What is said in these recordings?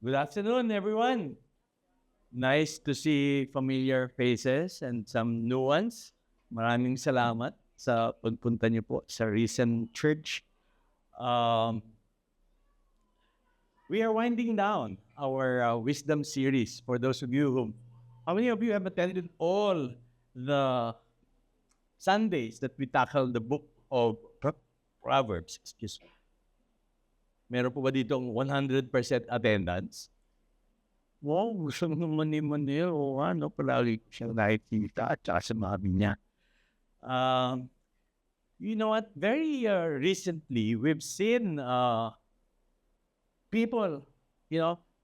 Good afternoon, everyone. Nice to see familiar faces and some new ones. Maraming salamat sa pagpunta niyo po sa recent church. Um, we are winding down our wisdom series. For those of you how many of you have attended all the Sundays that we tackle the book of Proverbs? Excuse me. Meron po ba ditong 100% attendance? Wow, gusto naman ni Manil. O ano, palagi ko siyang nakikita at saka sa mami niya. You know what? Very recently, we've seen people,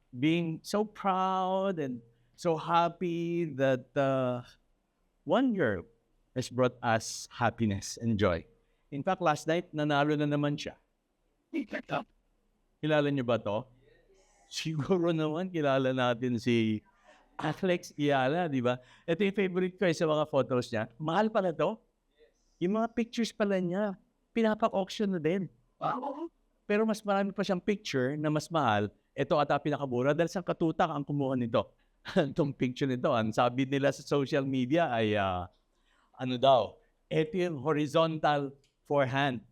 being so proud and so happy that one girl has brought us happiness and joy. In fact, last night, nanalo na naman siya. Kilala niyo ba to? Siguro naman kilala natin si Alex Iala, di ba? Ito yung favorite ko sa mga photos niya. Mahal pala to. Yung mga pictures pala niya, pinapa-auction na din. Pero mas marami pa siyang picture na mas mahal. Ito ata pinakamura dahil sa katutak ang kumuha nito. Itong picture nito. Ang sabi nila sa social media ay, ito yung horizontal forehand.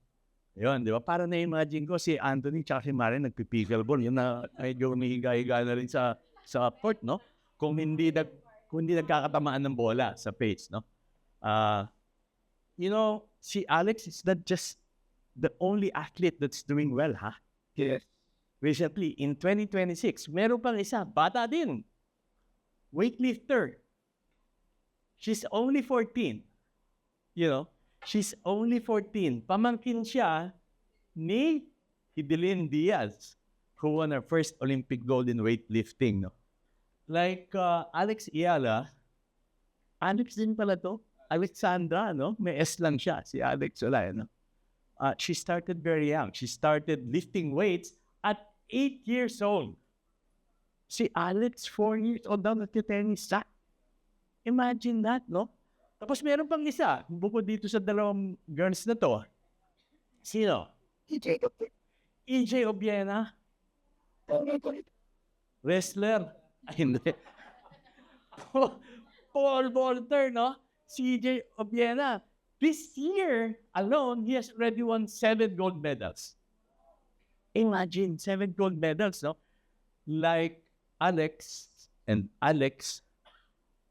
Yun, di ba? Para na-imagine ko si Anthony tsaka si Maren nagpipickleball. Yun na medyo umihiga-higa na rin sa court, no? Kung hindi nagkakatamaan ng bola sa face, no? Si Alex is not just the only athlete that's doing well, ha? Yes. Recently, in 2026, meron pang isa, bata din. Weightlifter. She's only 14. She's only 14. Pamangkin siya ni Hidelin Diaz, who won her first Olympic gold in weightlifting. No? Like Alex Iala, Alex din pala to. Alexandra, no? May S lang siya. Si Alex wala, no? She started very young. She started lifting weights at 8 years old. Si Alex, 4 years old daw nagtitennis siya. Imagine that, no? Tapos meron pang isa, bukod dito sa dalawang girls na to. Sino? EJ Obiena. Wrestler. Ay, hindi. Paul Volter, no? Si EJ Obiena. This year alone, he has already won 7 gold medals. Imagine, 7 gold medals, no? Like Alex,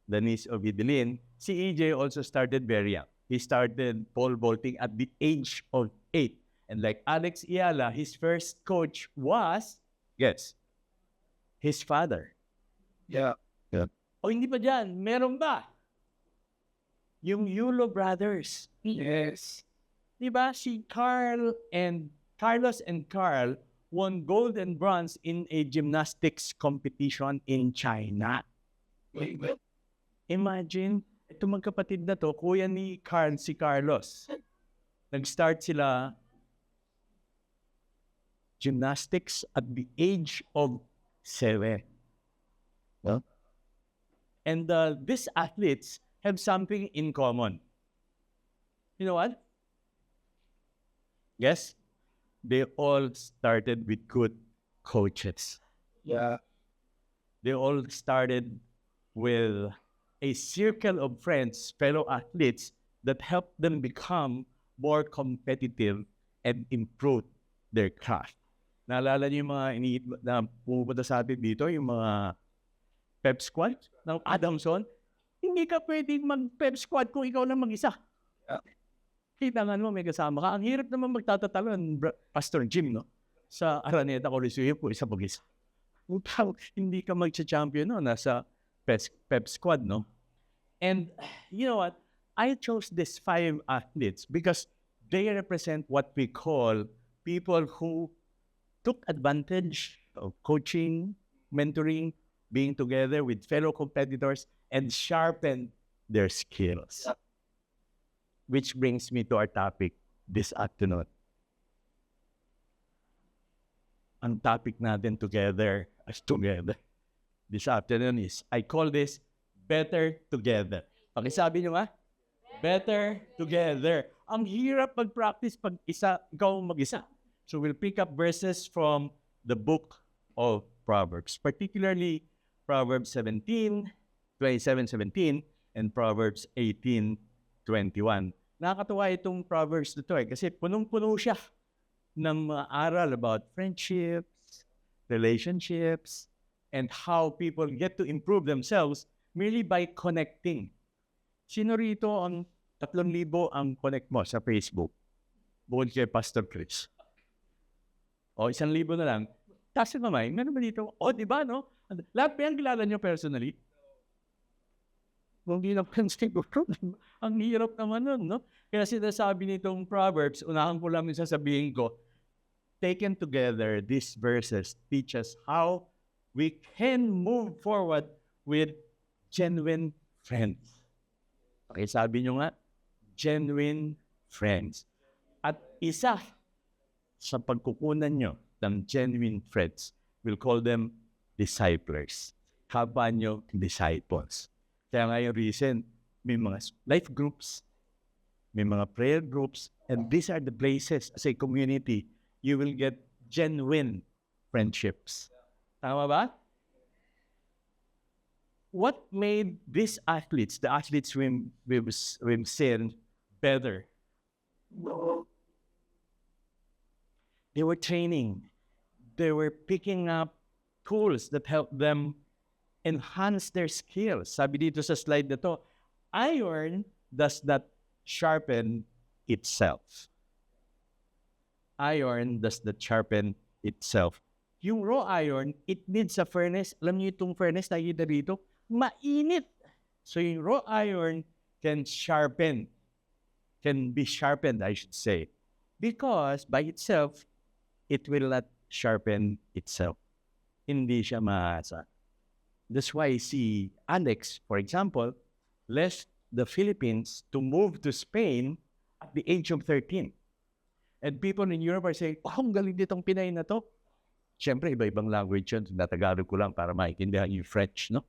the niece of Hidelin, si EJ also started very young. He started pole vaulting at the age of 8. And like Alex Iala, his first coach was, guess, his father. Yeah. O hindi pa dyan, meron ba? Yung Yulo brothers. Yes. Diba? Si Carlos and Carl won gold and bronze in a gymnastics competition in China. Wait. Imagine, ito magkapatid na to, kuya ni Carl, si Carlos. Nag-start sila gymnastics at the age of 7. Huh? And these athletes have something in common. You know what? Yes? They all started with good coaches. Yeah. They all started with a circle of friends, fellow athletes, that helped them become more competitive and improve their craft. Naalala niyo yung mga na pupunta sa atin dito, yung mga pep squad ng Adamson? Hindi ka pwedeng mag-pep squad kung ikaw lang mag-isa. Yeah. Kailangan mo may kasama ka. Ang hirap naman magtatatalon, Pastor Jim, no? Sa Araneta Coliseum po, isa mag-isa. Hindi ka mag-champion, no? Nasa pep squad, no? And you know what? I chose these 5 athletes because they represent what we call people who took advantage of coaching, mentoring, being together with fellow competitors, and sharpened their skills. Which brings me to our topic this afternoon. Ang topic natin together this afternoon is, I call this Better Together. Pakisabi nyo nga? Better Together. Ang hirap mag-practice pag ikaw mag-isa. So we'll pick up verses from the book of Proverbs, particularly Proverbs 27:17, and Proverbs 18:21. Nakakatuwa itong Proverbs na to kasi punong-puno siya ng mga aral about friendships, relationships, and how people get to improve themselves merely by connecting. Sino rito ang 3,000 ang connect mo sa Facebook? Bukod kay Pastor Chris. O, 1,000 na lang. Taas yung kamay. Meron ba dito? O, di ba, no? Lahat ba yung kilala nyo personally? Kung di naman siguro, ang hirap naman nun, no? Kaya sinasabi nitong Proverbs, unahan ko lang yung sasabihin ko, taken together, these verses teach us how we can move forward with genuine friends. Okay, sabi nyo nga, genuine friends. At isa sa pagkukunan nyo ng genuine friends, we'll call them disciples. Kapwa nyo, disciples. Kaya ngayon recent, may mga life groups, may mga prayer groups, and these are the places as a community you will get genuine friendships. Tama ba? What made these athletes, the athletes we've seen, better? They were training. They were picking up tools that help them enhance their skills. Sabi dito sa slide na to, iron does not sharpen itself. Iron does not sharpen itself. Yung raw iron, it needs a furnace. Alam niyo itong furnace, nakikita dito? Mainit. So yung raw iron can be sharpened, I should say. Because by itself, it will not sharpen itself. Hindi siya maasa. That's why si Alex, for example, left the Philippines to move to Spain at the age of 13. And people in Europe are saying, oh, ang galing ditong Pinay na to. Siyempre, iba-ibang language yun. Natagalog ko lang para maintindihan yung French, no?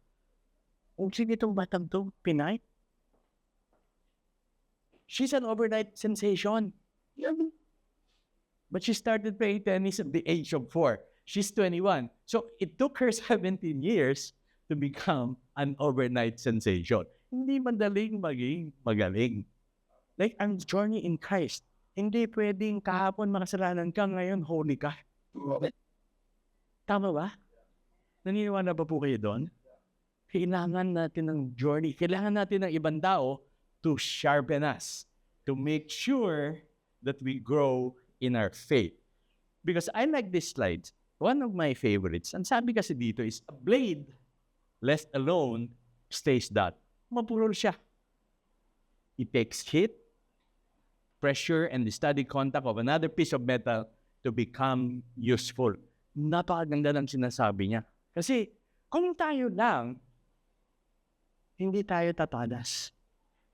Kung sino itong batang to, Pinay? She's an overnight sensation. But she started playing tennis at the age of 4. She's 21. So it took her 17 years to become an overnight sensation. Hindi madaling maging magaling. Like ang journey in Christ. Hindi pwedeng kahapon makasalanan ka, ngayon holy ka. Tama ba? Naniniwala ba po kayo doon? Kailangan natin ng journey. Kailangan natin ng ibang tao to sharpen us. To make sure that we grow in our faith. Because I like this slide. One of my favorites, ang sabi kasi dito is, a blade left alone stays that. Mapurol siya. It takes heat, pressure, and the steady contact of another piece of metal to become useful. Napakaganda ng sinasabi niya. Kasi kung tayo lang, hindi tayo tatalas.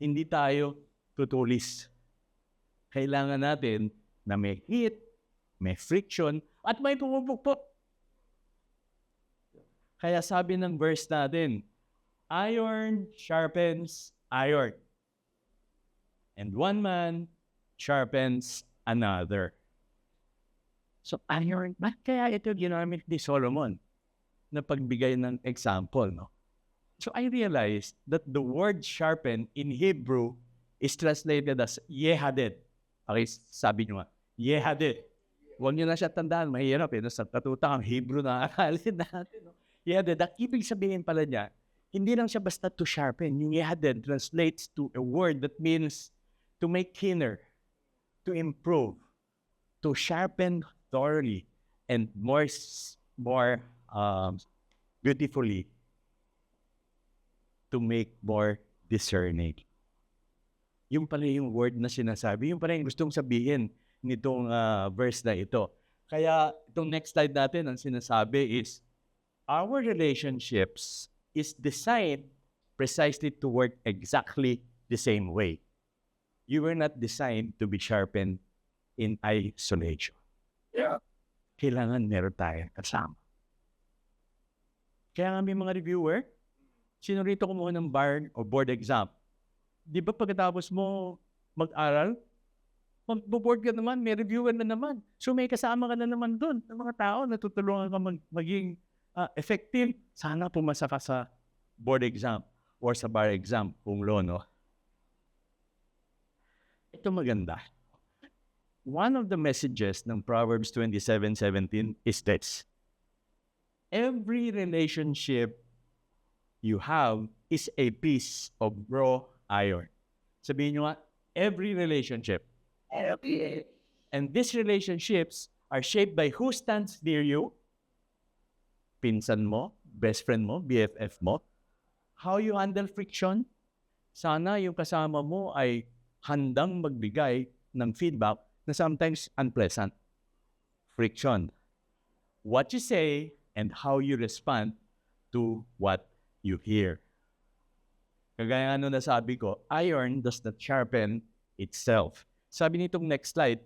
Hindi tayo tutulis. Kailangan natin na may heat, may friction, at may pumupukpok. Kaya sabi ng verse natin, iron sharpens iron. And one man sharpens another. So iron, kaya ito ginamit ni Solomon na pagbigay ng example, no? So I realized that the word sharpen in Hebrew is translated as yehaded. Okay, sabi nyo nga, yehaded. Huwag nyo na siya tandaan, mahirap eh. Sa katuta ang Hebrew na akalin natin. No? Yehaded, ang ibig sabihin pala niya, hindi lang siya basta to sharpen. Yung yehaded translates to a word that means to make thinner, to improve, to sharpen thoroughly, and more beautifully, to make more discerning. Yung pala yung word na sinasabi, yung pala yung gustong sabihin nitong verse na ito. Kaya itong next slide natin, ang sinasabi is, our relationships is designed precisely to work exactly the same way. You were not designed to be sharpened in isolation. Yeah. Kailangan meron tayo kasama. Kaya nga may mga reviewer, sino rito kumuha ng bar o board exam? Di ba pagkatapos mo mag-aral, mag-board ka naman, may reviewer na naman. So may kasama ka na naman doon ng mga tao na tutulungan ka maging effective, sana pumasa ka sa board exam or sa bar exam kung law, no? Ito maganda. One of the messages ng Proverbs 27:17 is this. Every relationship you have is a piece of raw iron. Sabihin nyo nga, every relationship. And these relationships are shaped by who stands near you, pinsan mo, best friend mo, BFF mo, how you handle friction. Sana yung kasama mo ay handang magbigay ng feedback na sometimes unpleasant. Friction. What you say and how you respond to what you hear. Kagaya ano na sabi ko, iron does not sharpen itself. Sabi nitong next slide,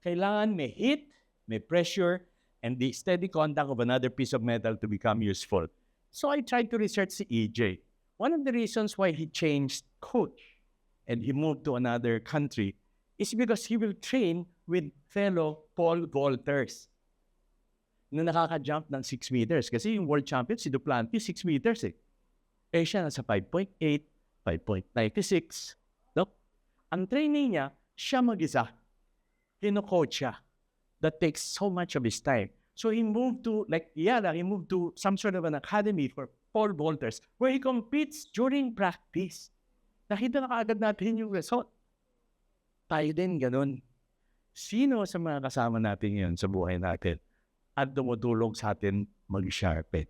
kailangan may heat, may pressure, and the steady contact of another piece of metal to become useful. So I tried to research si EJ. One of the reasons why he changed coach and he moved to another country is because he will train with fellow pole vaulters na nakaka-jump ng 6 meters. Kasi yung world champion, si Duplantis, 6 meters eh. Eh siya nasa 5.8, 5.96. No? Ang training niya, siya mag-isa. Kino-coach siya. That takes so much of his time. So he moved to, he moved to some sort of an academy for pole vaulters where he competes during practice. Nakita na kaagad natin yung result. Tayo din ganun. Sino sa mga kasama natin yun sa buhay natin at tumutulong sa atin mag-sharpen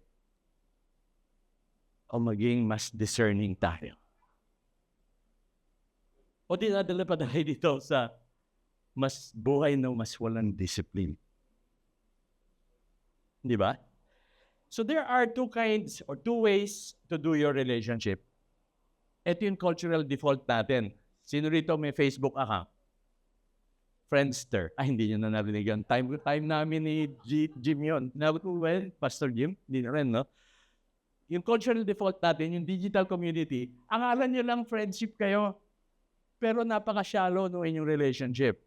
o maging mas discerning tayo? O dinadala pa tayo dito sa mas buhay na mas walang discipline. Di ba? So there are two kinds or two ways to do your relationship. Ito yung cultural default natin. Sino rito may Facebook account? Friendster. Hindi nyo na narinig yun. Time namin ni Jim yun. Well, Pastor Jim? Hindi na rin, no? Yung cultural default natin, yung digital community, akala nyo lang friendship kayo, pero napaka-shallow no inyong relationship.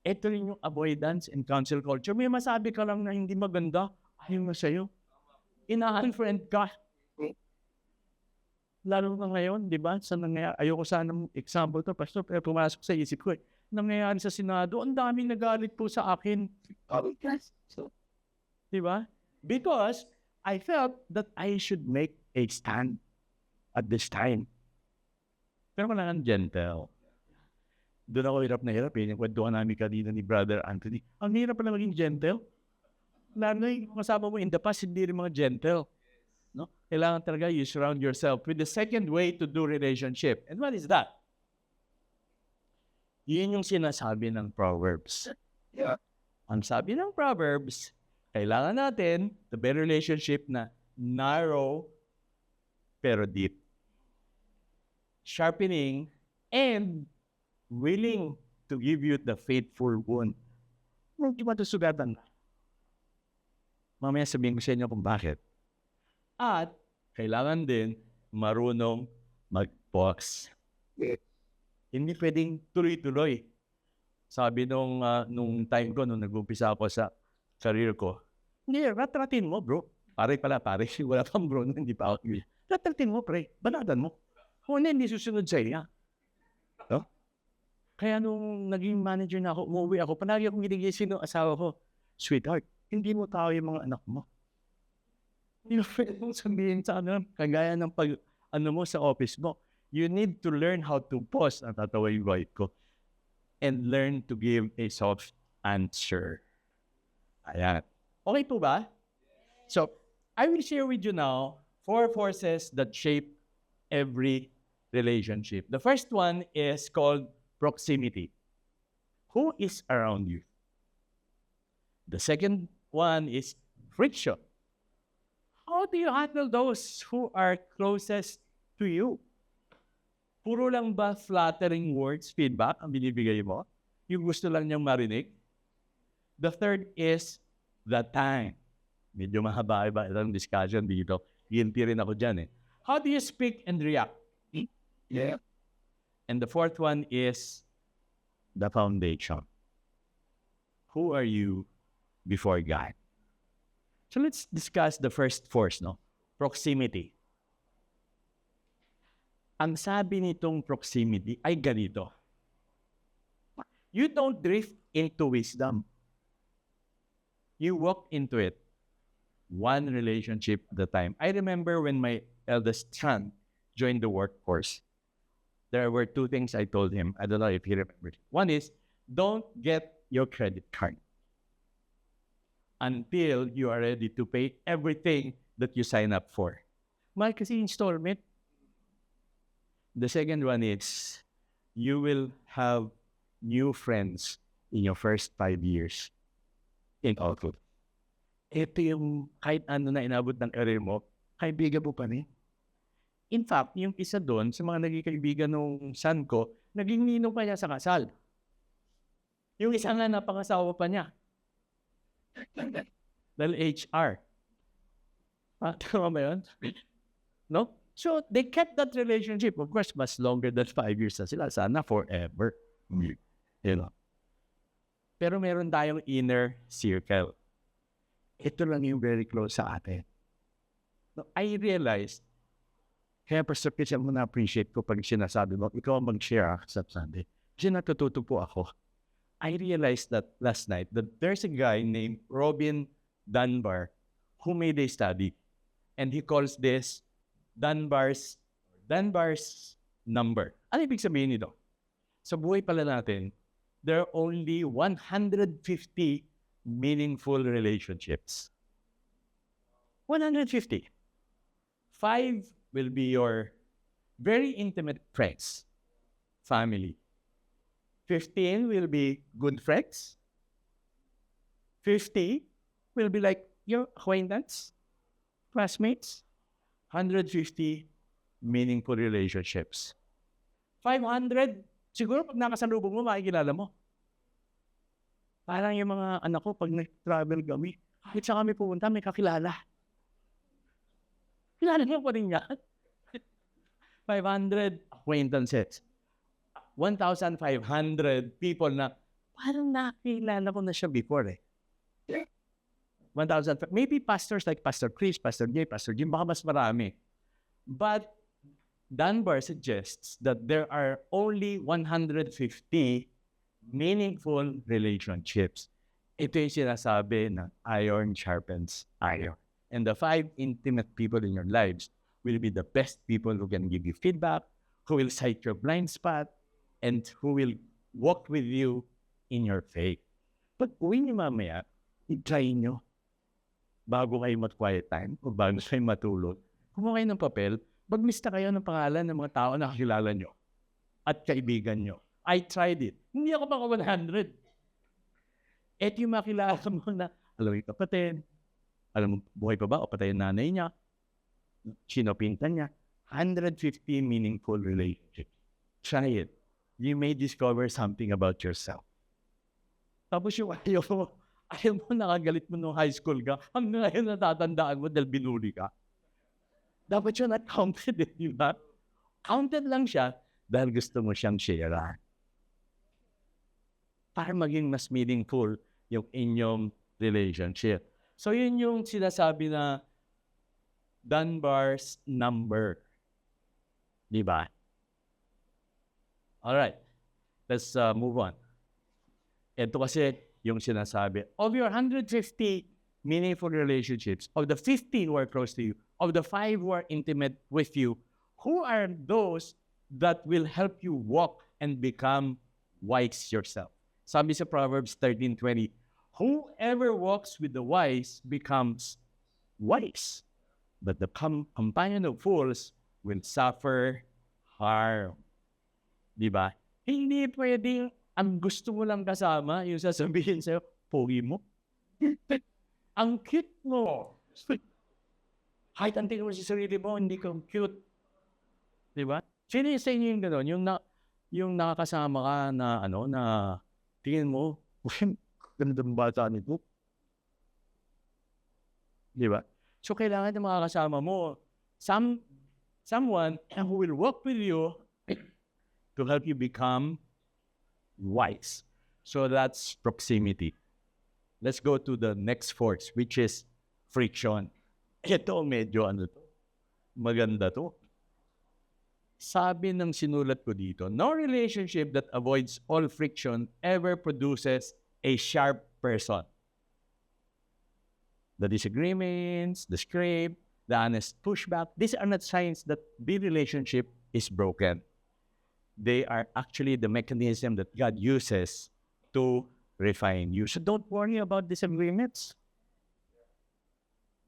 Ito rin yung avoidance and cancel culture. May masabi ka lang na hindi maganda, ayaw na sa'yo. Ina-unfriend ka. Lalo na ngayon, di ba? Sa nangyayari, ayoko sana example to, Pastor, pero pumasok sa isip ko eh. Nangyayari sa Senado, ang daming nagalit po sa akin. Di ba? Because I felt that I should make a stand at this time. Pero kailangan gentle. Doon ako hirap na hirap eh. Yung kwentuhan namin kanina ni Brother Anthony. Ang hirap pala maging gentle. Lalo na yung kasama mo in the past, hindi rin mga gentle. No? Kailangan talaga you surround yourself with the second way to do relationship. And what is that? Yun yung sinasabi ng Proverbs. Yeah. Ang sabi ng Proverbs, kailangan natin to be relationship na narrow pero deep. Sharpening and willing to give you the faithful wound. Hindi mo ito sugatan. Mamaya sabihin ko sa inyo kung bakit. At kailangan din marunong mag-pause. Hindi pwedeng tuloy-tuloy. Sabi nung time ko, nung nag-umpisa ako sa career ko, hindi, ratratin mo, bro. Pare. Wala pang bro, hindi pa ako. Ratratin mo, pre. Banadan mo. Kung hindi susunod sa iya. No? Kaya nung naging manager na ako, umuwi ako, palagi akong ginigising ng asawa ko, sweetheart, hindi mo tao yung mga anak mo. Hindi mo pwede mong sabihin sa kagaya ng mo sa office mo. You need to learn how to pause, ang tatawa yung wife ko, and learn to give a soft answer. Ayan. Okay po ba? So, I will share with you now 4 forces that shape every relationship. The first one is called proximity. Who is around you? The second one is friction. How do you handle those who are closest to you? Puro lang ba flattering words, feedback ang binibigay mo? Yung gusto lang niyang marinig? The third is the time. Medyo mahaba-iba itong discussion dito. Guilty rin ako dyan eh. How do you speak and react? Yeah. And the fourth one is the foundation. Who are you before God? So let's discuss the first force, no? Proximity. Ang sabi nitong proximity ay ganito. You don't drift into wisdom. You walk into it. One relationship at a time. I remember when my eldest son joined the workforce, there were two things I told him. I don't know if he remembers. One is, don't get your credit card until you are ready to pay everything that you sign up for. Mahal kasi installment. The second one is, you will have new friends in your first 5 years in Outlook. Ito yung kahit ano na inabot ng career mo, kaibigan mo pa rin. In fact, yung isa doon, sa mga naging kaibigan ng son ko, naging ninong pa niya sa kasal. Yung isa nga napangasawa pa niya. Dahil HR. Tama ba yun? No? So, they kept that relationship. Of course, much longer than 5 years na sila. Sana forever. You know? Pero meron tayong inner circle. Ito lang yung very close sa atin. No, I realized, kaya Pastor Chris, mo na-appreciate ko pag sinasabi mo, ikaw ang mag-share sa Sunday. Kasi natututo po ako. I realized that last night that there's a guy named Robin Dunbar who made a study. And he calls this Dunbar's number. Ano ibig sabihin nito? Sa buhay pala natin, there are only 150 meaningful relationships. 150. 5 will be your very intimate friends, family. 15 will be good friends. 50 will be like your acquaintance, classmates. 150 meaningful relationships. 500, siguro pag nakasalubong mo, makikilala mo. Parang yung mga anak ko, pag nag-travel kami, kahit sa kami pupunta, may kakilala. Kilala niyo pa rin yan. 500 acquaintances. 1,500 people na parang nakilala ko na siya before eh. 1,000, maybe pastors like Pastor Chris, Pastor Jay, Pastor Jim, baka mas marami. But Dunbar suggests that there are only 150 meaningful relationships. Ito yung sinasabi na iron sharpens iron. And the 5 intimate people in your lives will be the best people who can give you feedback, who will cite your blind spot, and who will walk with you in your faith. Pag uwi niyo mamaya, i-try nyo bago kayo mag-quiet time o bago kayo matulog, kumuha kayo ng papel, maglista kayo ng pangalan ng mga tao na kakilala nyo at kaibigan nyo. I tried it. Hindi ako baka 100. At yung makilala mo na, alam mo yung kapatid, alam mo, buhay pa ba o patay yung nanay niya, sinopintan niya, 150 meaningful relationships. Try it. You may discover something about yourself. Tapos yung ayaw mo nakagalit mo nung high school ka, hanggang ngayon natatandaan mo dahil binuli ka. Dapat yun not counted, di ba? Counted lang siya dahil gusto mo siyang share. Para maging mas meaningful yung inyong relationship. So yun yung sinasabi na Dunbar's number. Di ba? Alright. Let's move on. Ito kasi yung sinasabi, of your 150 meaningful relationships, of the 50 who are close to you, of the 5 who are intimate with you, who are those that will help you walk and become wise yourself? Sabi sa Proverbs 13:20, whoever walks with the wise becomes wise, but the companion of fools will suffer harm. Diba? Hindi pwedeng ang gusto mo lang kasama, yung sasabihin sa'yo, pogi mo. Ang cute mo. Kahit ang tingin mo sa sarili mo, hindi ka cute. Diba? Sino yung sa inyo yung gano'n? Yung nakakasama ka na, na tingin mo, ganda ng bata nito. Diba? So, kailangan ng mga kasama mo, someone who will work with you to help you become wise. So that's proximity. Let's go to the next force, which is friction. Ito, medyo maganda to. Sabi ng sinulat ko dito, no relationship that avoids all friction ever produces a sharp person. The disagreements, the scrape, the honest pushback, these are not signs that the relationship is broken. They are actually the mechanism that God uses to refine you. So don't worry about disagreements.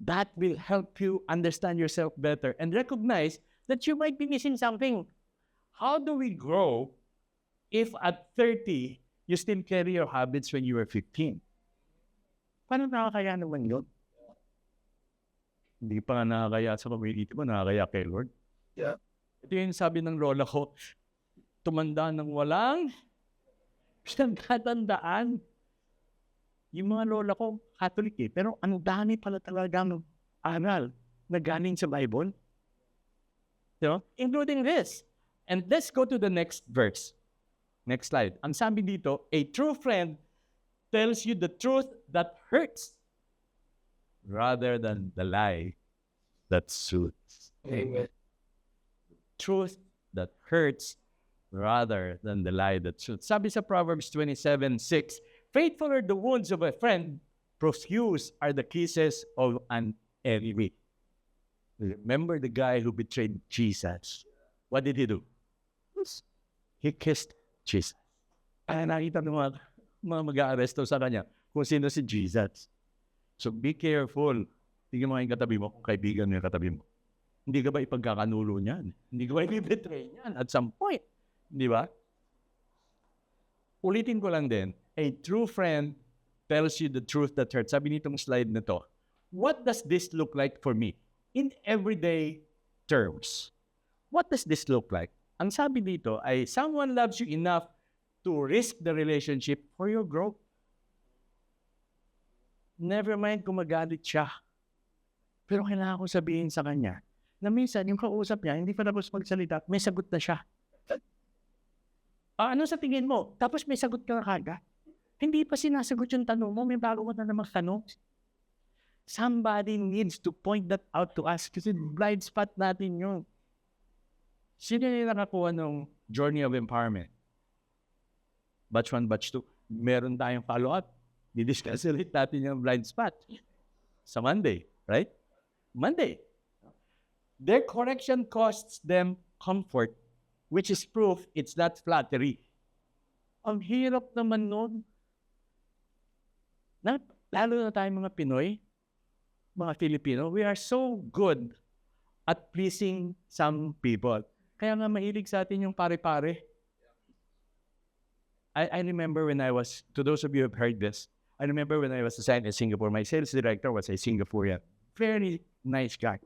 That will help you understand yourself better and recognize that you might be missing something. How do we grow if at 30, you still carry your habits when you were 15? Paano nakakaya naman yun? Hindi pa nga nakakaya sa community mo, nakakaya kay Lord. Yeah. Ito yung sabi ng lola ko, tumanda ng walang pinagtatandaan. Yung mga lola ko, Catholic pero ang dami pala talagang aral na galing sa Bible. You know? Including this. And let's go to the next verse. Next slide. Ang sabi dito, a true friend tells you the truth that hurts rather than the lie that soothes. Amen. Truth that hurts rather than the lie that soothes. Sabi sa Proverbs 27:6, faithful are the wounds of a friend, profuse are the kisses of an enemy. Remember the guy who betrayed Jesus? What did he do? He kissed Jesus. Kaya nakita ng mga mag-aaresto sa kanya kung sino si Jesus. So be careful. Tingnan mo yung katabi mo kung kaibigan mo yung katabi mo. Hindi ka ba ipagkakanulo niyan? Hindi ka ba i-betray niyan at some point? Di ba? Ulitin ko lang din. A true friend tells you the truth that hurts. Sabi nitong slide na to, what does this look like for me? In everyday terms. What does this look like? Ang sabi dito ay someone loves you enough to risk the relationship for your growth. Never mind kung magalit siya. Pero kailangan ko sabihin sa kanya na minsan yung kausap niya, hindi pa tapos magsalita, may sagot na siya. Ano sa tingin mo? Tapos may sagot ka na kagad. Hindi pa sinasagot yung tanong mo, may bago mo na namang tanong. Somebody needs to point that out to us kasi blind spot natin yun. Sino yung nakakuha ng Journey of Empowerment? Batch 1, Batch 2. Meron tayong follow-up. Didiscuss ulit natin yung blind spot. Sa Monday, right? Monday. Their correction costs them comfort, which is proof it's not flattery. Ang hirap naman nun. Lalo na tayong mga Pinoy, mga Filipino, we are so good at pleasing some people. Kaya nga mahilig sa atin yung pare-pare. I remember when I was, to those of you who have heard this, I remember when I was assigned in Singapore, my sales director was a Singaporean. Very nice guy.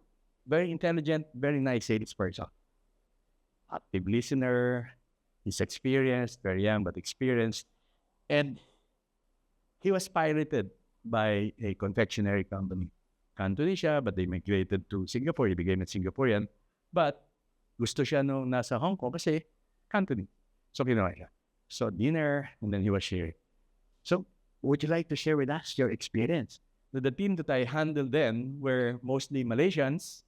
Very intelligent, very nice salesperson. Active listener, he's experienced, very young but experienced. And he was pirated by a confectionery company. Cantonese siya, but they migrated to Singapore. He became a Singaporean. But gusto siya nung nasa Hong Kong kasi Cantonese. So kinuha siya. So dinner, and then he was sharing. So would you like to share with us your experience? So the team that I handled then were mostly Malaysians.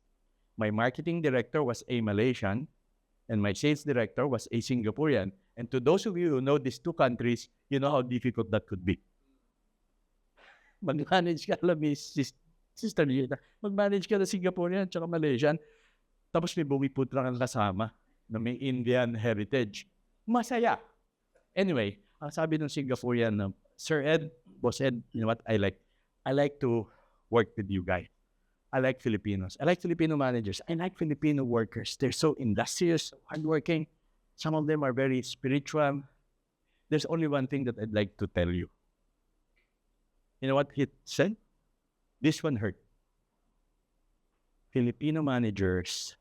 My marketing director was a Malaysian, and my sales director was a Singaporean. And to those of you who know these two countries, you know how difficult that could be. Mag-manage ka, alam mo, Sister Gina, mag-manage ka na Singaporean at saka Malaysian, tapos may bumiputra kang kasama na may Indian heritage. Masaya. Anyway, ang sabi ng Singaporean na, Sir Ed, Boss Ed, you know what I like? I like to work with you guys. I like Filipinos. I like Filipino managers. I like Filipino workers. They're so industrious, hardworking. Some of them are very spiritual. There's only one thing that I'd like to tell you. You know what he said? This one hurt. Filipino managers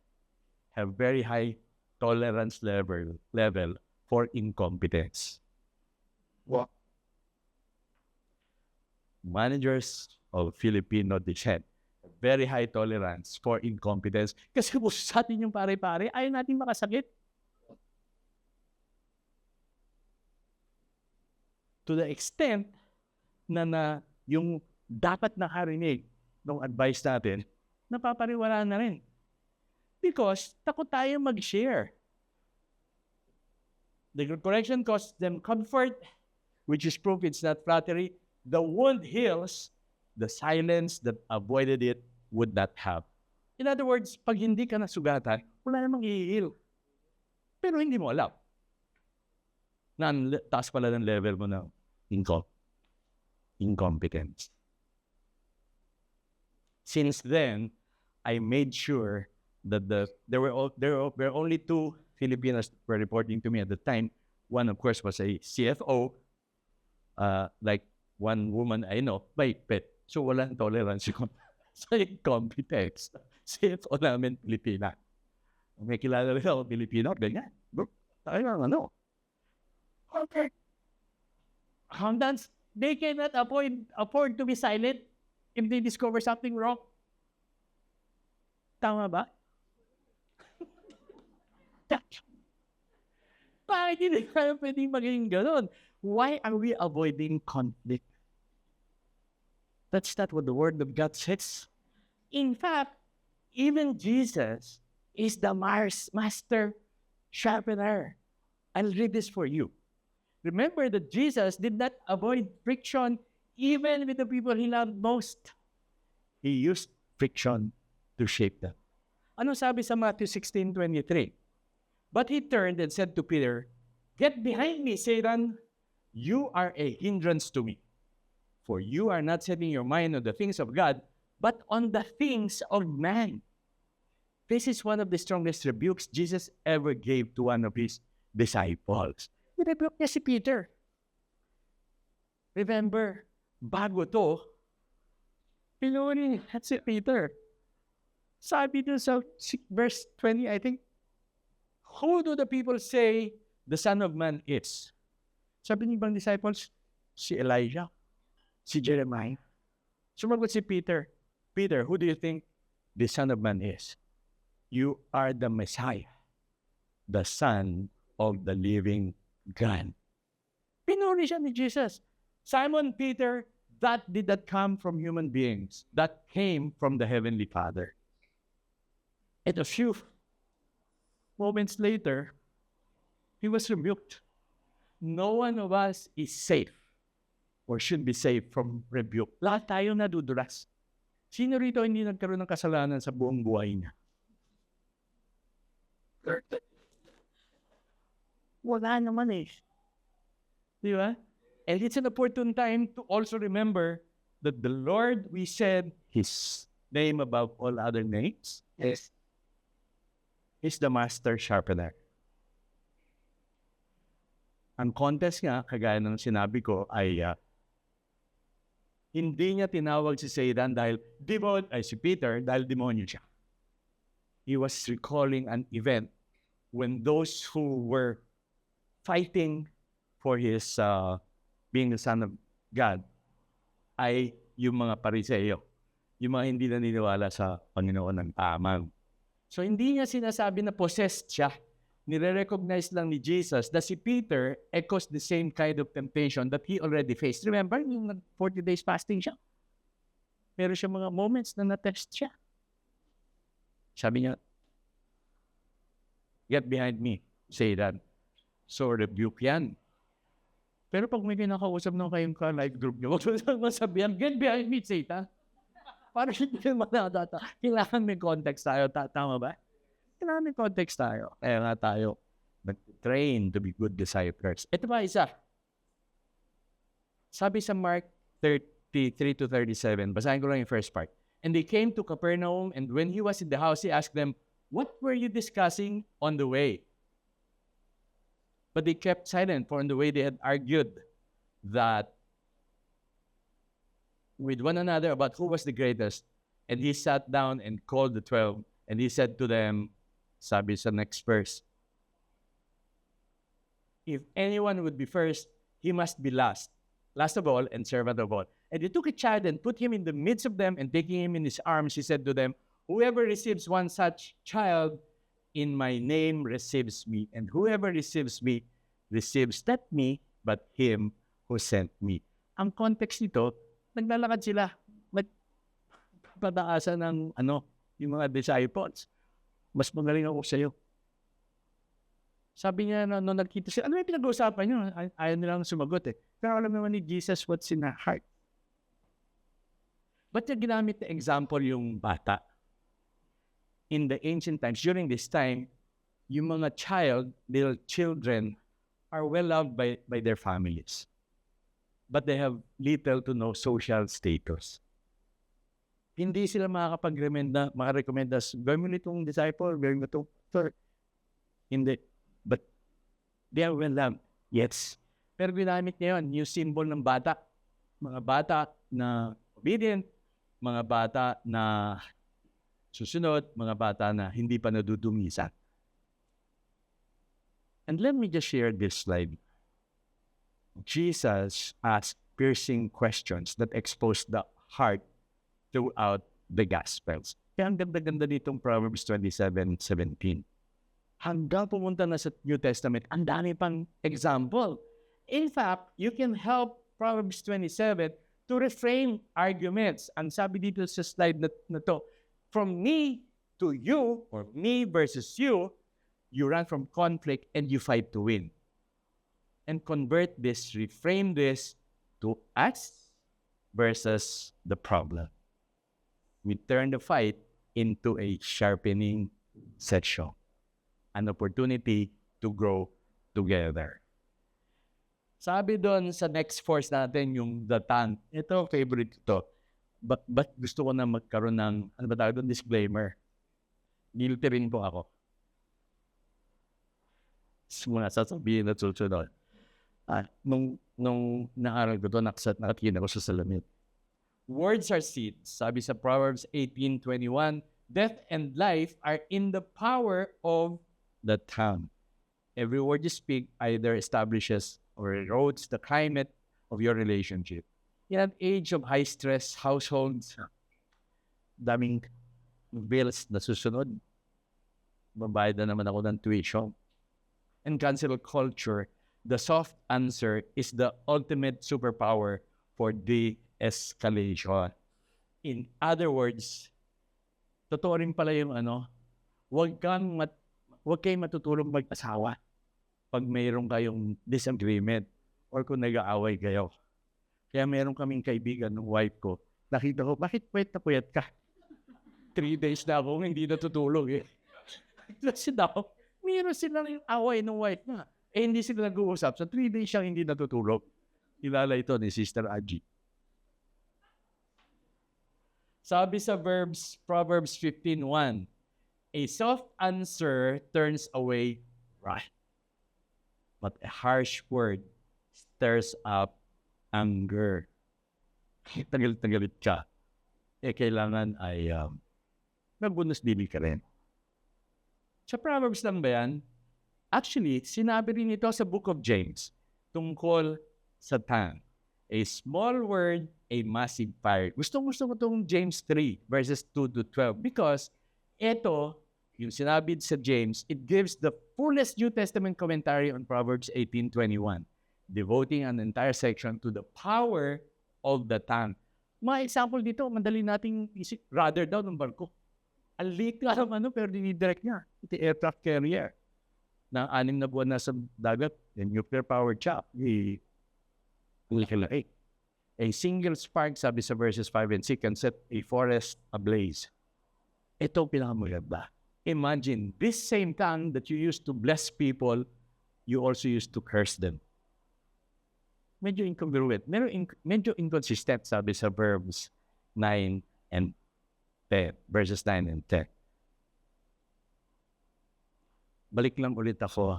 have very high tolerance level for incompetence. What? Managers of Filipino descent have very high tolerance for incompetence. Kasi kung sa atin yung pare-pare, ayaw natin makasakit. To the extent na yung dapat nakarinig ng advice natin, napapariwala na rin. Because takot tayo mag-share. The correction costs them comfort, which is proof it's not flattery. The wound heals, the silence that avoided it would not have. In other words, pag hindi ka nasugatan, wala namang i-heal. Pero hindi mo alam. Taas pala ng level mo ng incompetence. Since then, I made sure that there were only 2 Filipinos were reporting to me at the time. One, of course, was a CFO, like one woman I know, pet. So walang tolerance sa incompetence. CFO namin, Pilipina. May kilala rin ako, Pilipino, ganyan. Tayo ang ano. Okay. Accountants, they cannot afford to be silent if they discover something wrong. Tama ba? Bakit hindi tayo pwedeng maging ganun? Why are we avoiding conflict? That's not what the Word of God says. In fact, even Jesus is the master sharpener. I'll read this for you. Remember that Jesus did not avoid friction even with the people he loved most. He used friction to shape them. Ano sabi sa Matthew 16:23? But he turned and said to Peter, "Get behind me, Satan. You are a hindrance to me. For you are not setting your mind on the things of God, but on the things of man." This is one of the strongest rebukes Jesus ever gave to one of his disciples. Nirebuke niya si Peter. Remember, bago to, pinuri at si Peter. Sabi dun sa verse 20, I think, who do the people say the Son of Man is? Sabi ng ibang disciples, si Elijah, si Jeremiah. Sumagot si Peter, Peter, who do you think the Son of Man is? You are the Messiah, the Son of the living God. Pinuri siya ni Jesus. Simon Peter, that did not come from human beings. That came from the Heavenly Father. And a few moments later, he was rebuked. No one of us is safe or should be safe from rebuke. Lahat tayo nadudulas. Sino rito hindi nagkaroon ng kasalanan sa buong buhay niya? Wala naman eh. Di ba? And it's an opportune time to also remember that the Lord, we said His name above all other names. Yes. He's the master sharpener. Ang contest nga, kagaya ng sinabi ko, ay hindi niya tinawag si Satan dahil si Peter dahil demonyo siya. He was recalling an event when those who were fighting for his being the Son of God ay yung mga Pariseo, yung mga hindi naniniwala sa Panginoon ng tamang. So hindi niya sinasabi na possessed siya. Nire-recognize lang ni Jesus that si Peter echoes the same kind of temptation that he already faced. Remember, yung 40 days fasting siya. Meron siya mga moments na na-test siya. Sabi niya, "Get behind me, Satan." So rebuke yan. Pero pag may kinakausap ng kayong ka-life group niyo, huwag mo sabihan, "Get behind me, Satan." Para hindi naman natata. Kailangan may context tayo. Tama ba? Kailangan may context tayo. Kaya nga tayo nag-train to be good disciples. Ito ba isa? Sabi sa Mark 33-37, basahin ko lang yung first part. And they came to Capernaum, and when he was in the house, he asked them, "What were you discussing on the way?" But they kept silent, for on the way they had argued that with one another about who was the greatest. And he sat down and called the 12, and he said to them, sabi sa next verse, "If anyone would be first, he must be last of all and servant of all." And he took a child and put him in the midst of them, and taking him in his arms, he said to them, "Whoever receives one such child in my name receives me, and whoever receives me receives not me, but him who sent me." Ang context nito, naglalakad sila. pataasan ng yung mga disciples. Mas magaling ako sa'yo. Sabi niya nung nagkita siya, ano yung pinag-uusapan niyo? Ayaw nilang sumagot eh. Pero alam naman ni Jesus what's in her heart. Ba't niya ginamit na example yung bata? In the ancient times, during this time, yung mga little children are well loved by their families. But they have little to no social status. Hindi sila makarecommend as, gawin mo nitong disciple, gawin mo itong, hindi. But they are well loved. Yes. Pero ginamit niya yun, yung symbol ng bata. Mga bata na obedient, mga bata na susunod, mga bata na hindi pa nadudumisan. And let me just share this slide. Jesus asked piercing questions that exposed the heart throughout the Gospels. Kaya ang ganda-ganda ditong Proverbs 27:17. Hanggang pumunta na sa New Testament, ang dami pang example. In fact, you can help Proverbs 27 to reframe arguments. Ang sabi dito sa slide na to, from me to you, or me versus you run from conflict and you fight to win. And convert this, reframe this to us versus the problem. We turn the fight into a sharpening session, an opportunity to grow together. Sabi doon sa next force natin, yung the tongue. Ito, favorite ito. But gusto ko na magkaroon ng, ano ba tawag doon, disclaimer. Guilty rin po ako. Muna sasabihin na susunod. Nung naaral ko ito, nakatingin ako sa salamin. Words are seeds. Sabi sa Proverbs 18:21, death and life are in the power of the tongue. Every word you speak either establishes or erodes the climate of your relationship. In an age of high-stress households, daming bills na susunod, babayad na naman ako ng tuition. In cancel culture, the soft answer is the ultimate superpower for de-escalation. In other words, totoo rin pala yung huwag kayong matutulong mag-asawa pag mayroon kayong disagreement or kung nag-aaway kayo. Kaya meron kaming kaibigan ng wife ko, nakita ko, bakit puyat ka? 3 days na akong hindi natutulog eh. Kasi daw, meron silang yung away ng wife na. Hindi sila nag-uusap. So 3 days siyang hindi natutulog. Kilala ito ni Sister Aji. Sabi sa Proverbs 15:1, a soft answer turns away wrath, but a harsh word stirs up anger. Tagal-tagalit ka. Kailangan ay magbunos dili ka rin. Sa Proverbs lang ba yan? Actually, sinabi rin ito sa Book of James tungkol sa tongue. A small word, a massive fire. Gusto ko itong James 3 verses 2-12 because ito, yung sinabi sa James, it gives the fullest New Testament commentary on Proverbs 18:21, devoting an entire section to the power of the tongue. Mga example dito, madali nating isip, rudder daw ng barko. Ang liit nga naman pero dinidirect niya. Ito aircraft carrier na 6 na buwan na sa dagat, yung nuclear powered siya. A single spark, sabi sa verses 5 and 6, can set a forest ablaze. Ito pinakamaganda. Imagine, this same tongue that you used to bless people, you also used to curse them. Medyo incongruent. Medyo inconsistent, sabi sa verbs 9 and 10. Verses 9 and 10. Balik lang ulit ako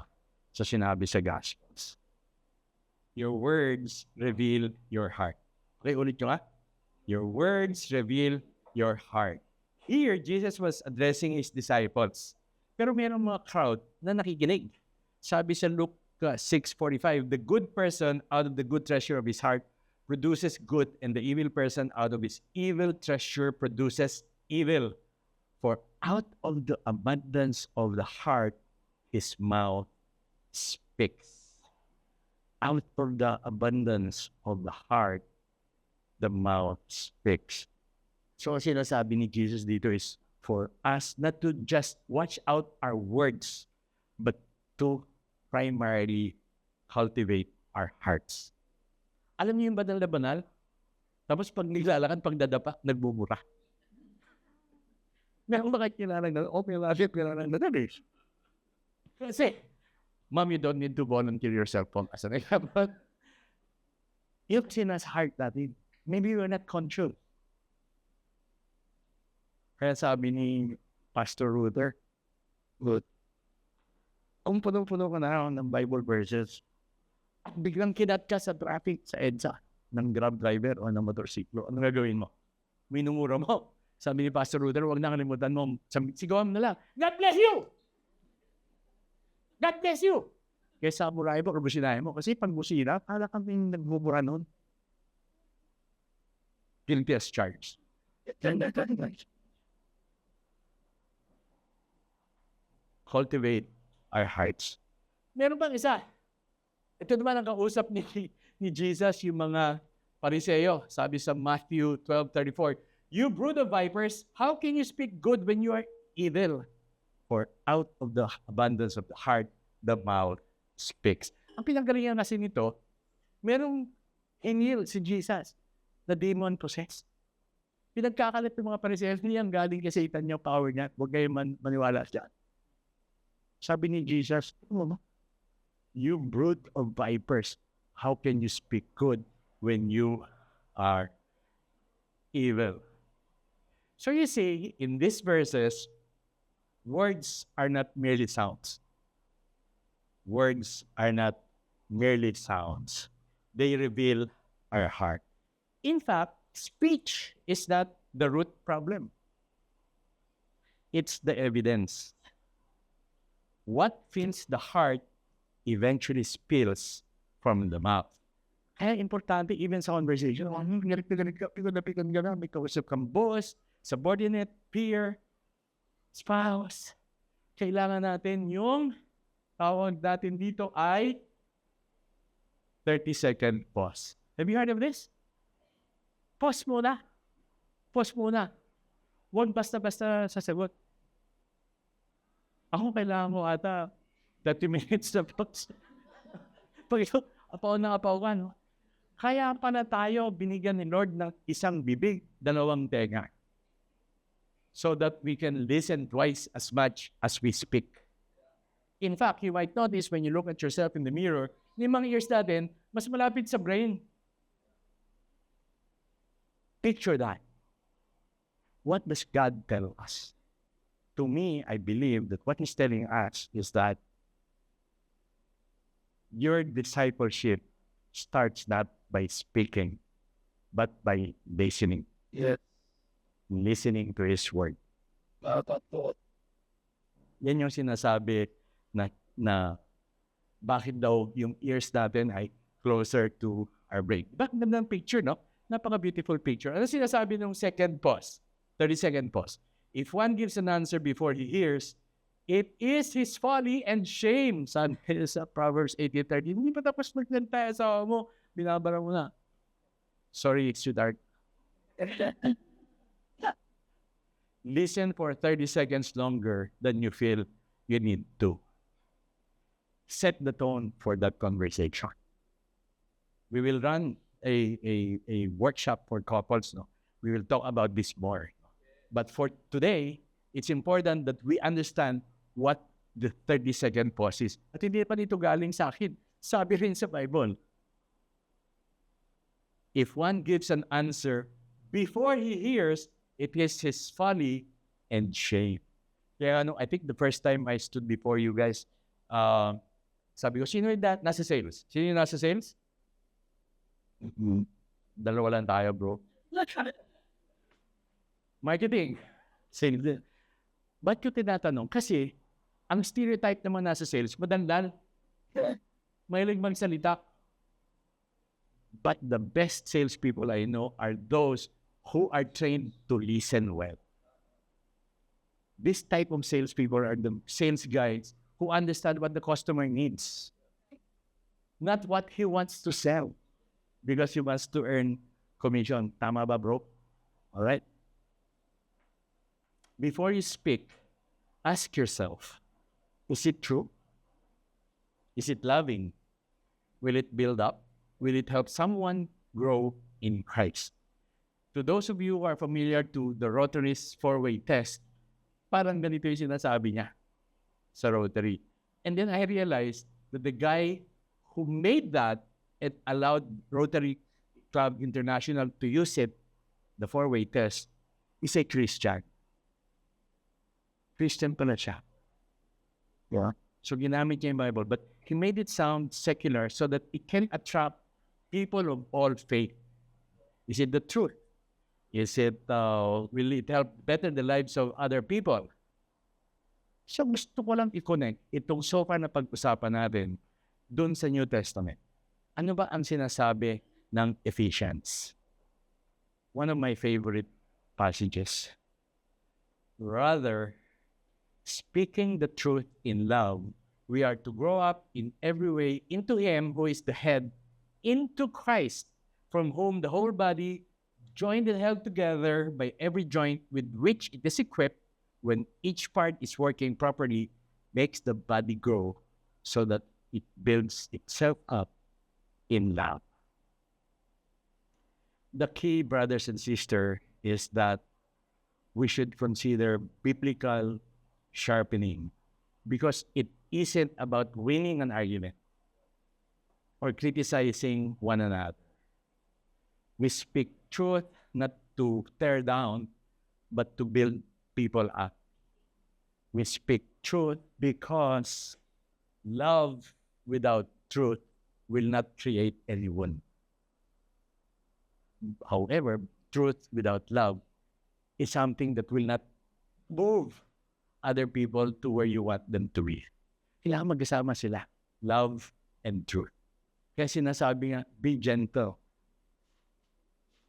sa sinabi sa Gospels. Your words reveal your heart. Okay, ulit nyo nga. Your words reveal your heart. Here, Jesus was addressing his disciples. Pero mayroong mga crowd na nakikinig. Sabi sa Luke 6:45, the good person out of the good treasure of his heart produces good, and the evil person out of his evil treasure produces evil. For out of the abundance of the heart, his mouth speaks. Out of the abundance of the heart, the mouth speaks. So, ang sinasabi ni Jesus dito is for us not to just watch out our words, but to primarily cultivate our hearts. Alam niyo yung banal na banal? Tapos pag naglalakad, pag dadapa, nagbubura. Meron ba kayo kilala na, okay, bakit kilala na eh? Kasi, Mom, you don't need to volunteer your cell phone as an example. Yung sinas heart natin, maybe we're not conscious. Kaya sabi ni Pastor Ruther, good. Kung puno-puno ka na ng Bible verses, at biglang kinat ka sa traffic, sa EDSA, ng grab driver o ng motorsiklo, ano gagawin mo? Minumura mo. Sabi ni Pastor Ruther, huwag na kalimutan mo. Sigawan mo na lang, God bless you! God bless you! Kaya samurai mo, businahin mo. Kasi pag busina, para kaming nagbubura noon. Guilty as charged. Cultivate our hearts. Meron bang isa? Ito naman ang kausap ni Jesus, yung mga Pariseo. Sabi sa Matthew 12:34, you brood of vipers, how can you speak good when you are evil? For out of the abundance of the heart, the mouth speaks. Ang pinanggalingan kasi nito, merong hinil si Jesus na demon possessed. Pinagkakalit ng mga Pariseo, hindi ang galing kay Satan yung power niya. Huwag kayo maniwala dyan. Sabi ni Jesus, you brood of vipers, how can you speak good when you are evil? So you see, in these verses, words are not merely sounds. Words are not merely sounds. They reveal our heart. In fact, speech is not the root problem. It's the evidence. What fills the heart eventually spills from the mouth. Kaya importante even sa conversation, may kausap kang boss, subordinate, peer, spouse. Kailangan natin yung tawag natin dito ay 30-second pause. Have you heard of this? Pause muna. Pause muna. Huwag basta-basta sasagot. Ako kailangan mo ata 30 minutes na pause. Pag ito, apaw ka, no? Kaya pala tayo binigyan ni Lord ng isang bibig, 2 tenga. So that we can listen twice as much as we speak. In fact, you might notice when you look at yourself in the mirror, yung mga ears natin, mas malapit sa brain. Picture that. What does God tell us? To me, I believe that what He's telling us is that your discipleship starts not by speaking, but by listening. Yes. Listening to His Word. Yan yung sinasabi na bakit daw yung ears natin ay closer to our brain. Bakit ganda ng picture, no? Napaka-beautiful picture. Ano sinasabi ng second pause? 30-second pause. If one gives an answer before he hears, it is his folly and shame. Sabi sa Proverbs 18:30, hindi pa tapos magsalita sa mo, binabara mo na. Sorry, it's too dark. Listen for 30 seconds longer than you feel you need to. Set the tone for that conversation. We will run a workshop for couples. No? We will talk about this more. But for today, it's important that we understand what the 30-second pause is. At hindi pa dito galing sa akin. Sabi rin sa Bible, if one gives an answer before he hears, it is his folly and shame. Kaya I think the first time I stood before you guys, sabi ko, sino yung nasa sales? Sino yung nasa sales? Dalawa lang tayo, bro. Marketing. Sales din. Ba't ko tinatanong? Kasi, ang stereotype naman nasa sales, madandal. Mahilig magsalita. But the best salespeople I know are those who are trained to listen well. This type of salespeople are the sales guys who understand what the customer needs. Not what he wants to sell. Because he wants to earn commission. Tama ba, bro? Alright? before you speak, ask yourself, is it true? Is it loving? Will it build up? Will it help someone grow in Christ? To those of you who are familiar to the Rotary's four-way test, parang ganito yung sinasabi niya sa Rotary. And then I realized that the guy who made that and allowed Rotary Club International to use it, the four-way test, is a Christian. Christian pala siya. Yeah. So ginamit niya yung Bible, but he made it sound secular so that it can attract people of all faith. Is it the truth? Is it, will it help better the lives of other people? So gusto ko lang i-connect itong so far na pag-usapan natin dun sa New Testament. Ano ba ang sinasabi ng Ephesians? One of my favorite passages. Rather, speaking the truth in love, we are to grow up in every way into Him who is the head, into Christ, from whom the whole body, joined and held together by every joint with which it is equipped, when each part is working properly, makes the body grow so that it builds itself up in love. The key, brothers and sisters, is that we should consider biblical sharpening, because it isn't about winning an argument or criticizing one another. We speak truth not to tear down, but to build people up. We speak truth because love without truth will not create anyone. However, truth without love is something that will not move other people to where you want them to be. Kailangan magkasama sila. Love and truth. Kaya sinasabi nga, be gentle.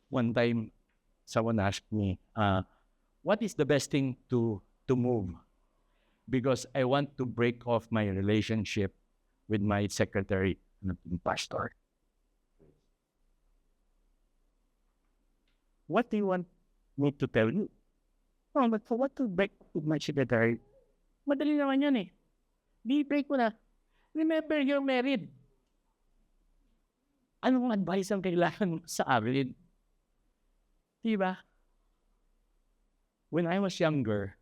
One time, someone asked me, what is the best thing to move? Because I want to break off my relationship with my secretary, pastor. What do you want me to tell you? Oh, but for what to break up with my secretary? Madali naman yan eh. Di-break mo na. Remember, you're married. Anong advice ang kailangan mo sa amin? Diba? When I was younger,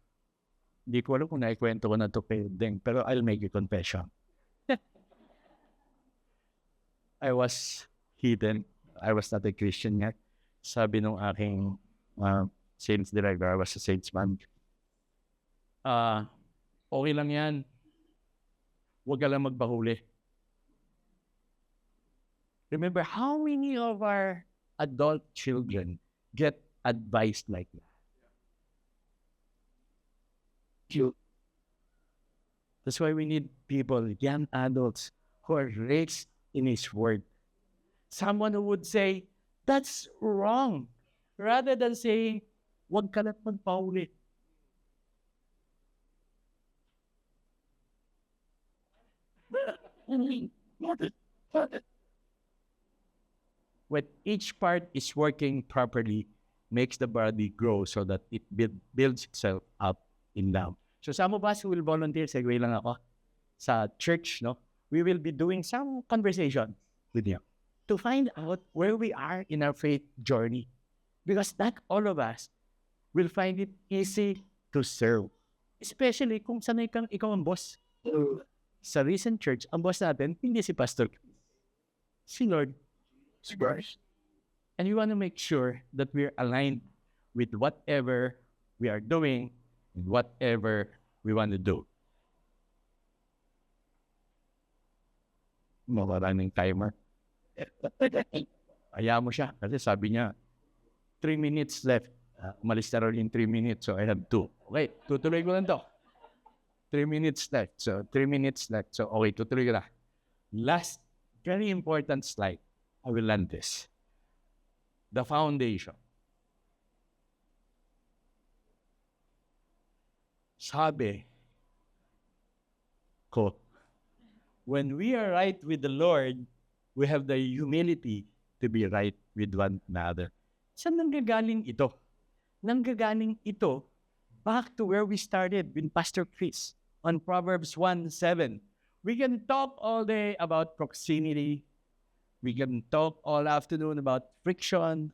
di ko alam kung naikwento ko na to kay Deng, pero I'll make a confession. I was hidden. I was not a Christian yet. Sabi nung aking sales director, I was a salesman. Okay lang yan. Huwag ka lang magbahuli. Remember, how many of our adult children get advice like that? That's why we need people, young adults, who are raised in His Word. Someone who would say, that's wrong, rather than saying, huwag ka lang magpahuli. When each part is working properly, makes the body grow so that it builds itself up in love. So some of us who will volunteer, segue lang ako, sa church, no? We will be doing some conversation with you to find out where we are in our faith journey. Because not all of us will find it easy to serve. Especially kung sanay kang ikaw ang boss. Sa recent church, ang boss natin, hindi si Pastor, si Lord. And we want to make sure that we're aligned with whatever we are doing and whatever we want to do. Maraming timer. Ayaw mo siya. Kasi sabi niya, 3 minutes left. Umalis na rin in 3 minutes. So I have 2. Okay, tutuloy ko lang to. 3 minutes left. So 3 minutes left. So okay, tutuloy ko na. Last, very important slide. I will land this. The foundation. Sabi ko, when we are right with the Lord, we have the humility to be right with one another. Saan nanggagaling ito? Nanggagaling ito back to where we started with Pastor Chris on Proverbs 1:7. We can talk all day about proximity. We can talk all afternoon about friction.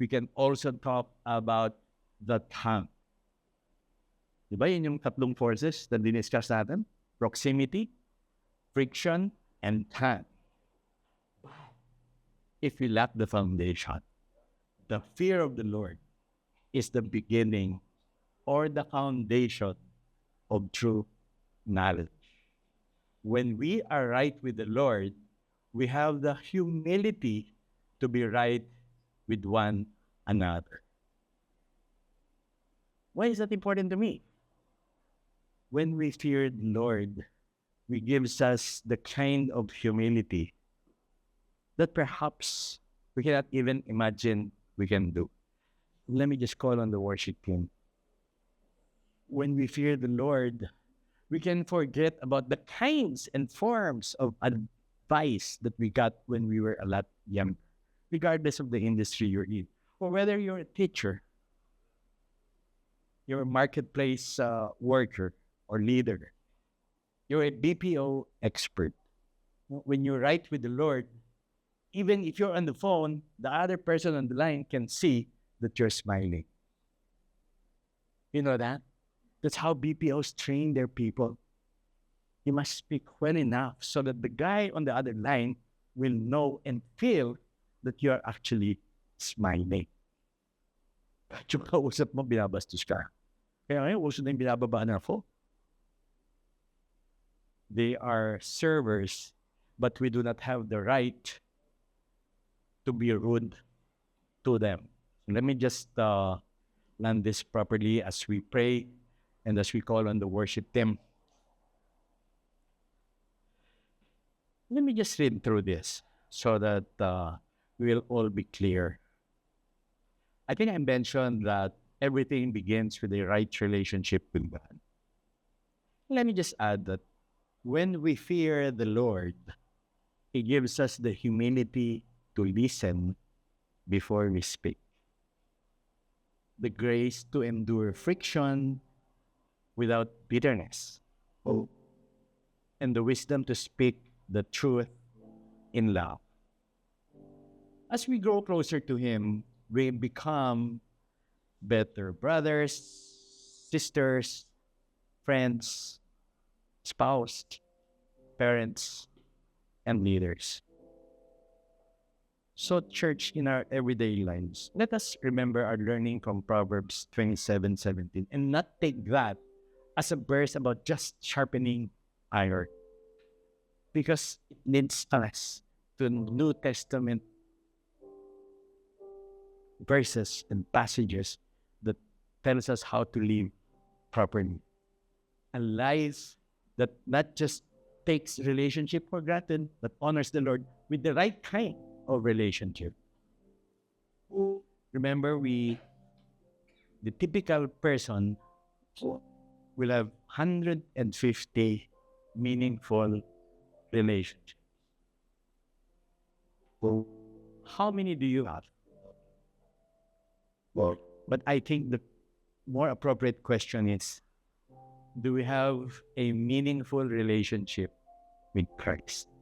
We can also talk about the tongue. Diba yun yung tatlong forces na diniscuss natin? Proximity, friction, and tongue. If we lack the foundation, the fear of the Lord is the beginning or the foundation of true knowledge. When we are right with the Lord, we have the humility to be right with one another. Why is that important to me? When we fear the Lord, He gives us the kind of humility that perhaps we cannot even imagine we can do. Let me just call on the worship team. When we fear the Lord, we can forget about the kinds and forms of advice that we got when we were a lot younger, regardless of the industry you're in, or whether you're a teacher, you're a marketplace worker or leader, you're a BPO expert. When you're right with the Lord, even if you're on the phone, the other person on the line can see that you're smiling. You know that? That's how BPOs train their people. You must speak well enough so that the guy on the other line will know and feel that you are actually smiling. At yung kausap mo, binabastos ka. Kaya ngayon, uso na yung binababaan ako. They are servers, but we do not have the right to be rude to them. So let me just land this properly as we pray and as we call on the worship team. Let me just read through this so that we'll all be clear. I think I mentioned that everything begins with a right relationship with God. Let me just add that when we fear the Lord, He gives us the humility to listen before we speak, the grace to endure friction without bitterness, and the wisdom to speak the truth in love. As we grow closer to Him, we become better brothers, sisters, friends, spouse, parents, and leaders. So, church, in our everyday lives, let us remember our learning from Proverbs 27:17 and not take that as a verse about just sharpening iron, because it leads us to New Testament verses and passages that tells us how to live properly. A life that not just takes relationship for granted, but honors the Lord with the right kind of relationship. Remember, the typical person will have 150 meaningful relationships. How many do you have? But I think the more appropriate question is, do we have a meaningful relationship with Christ?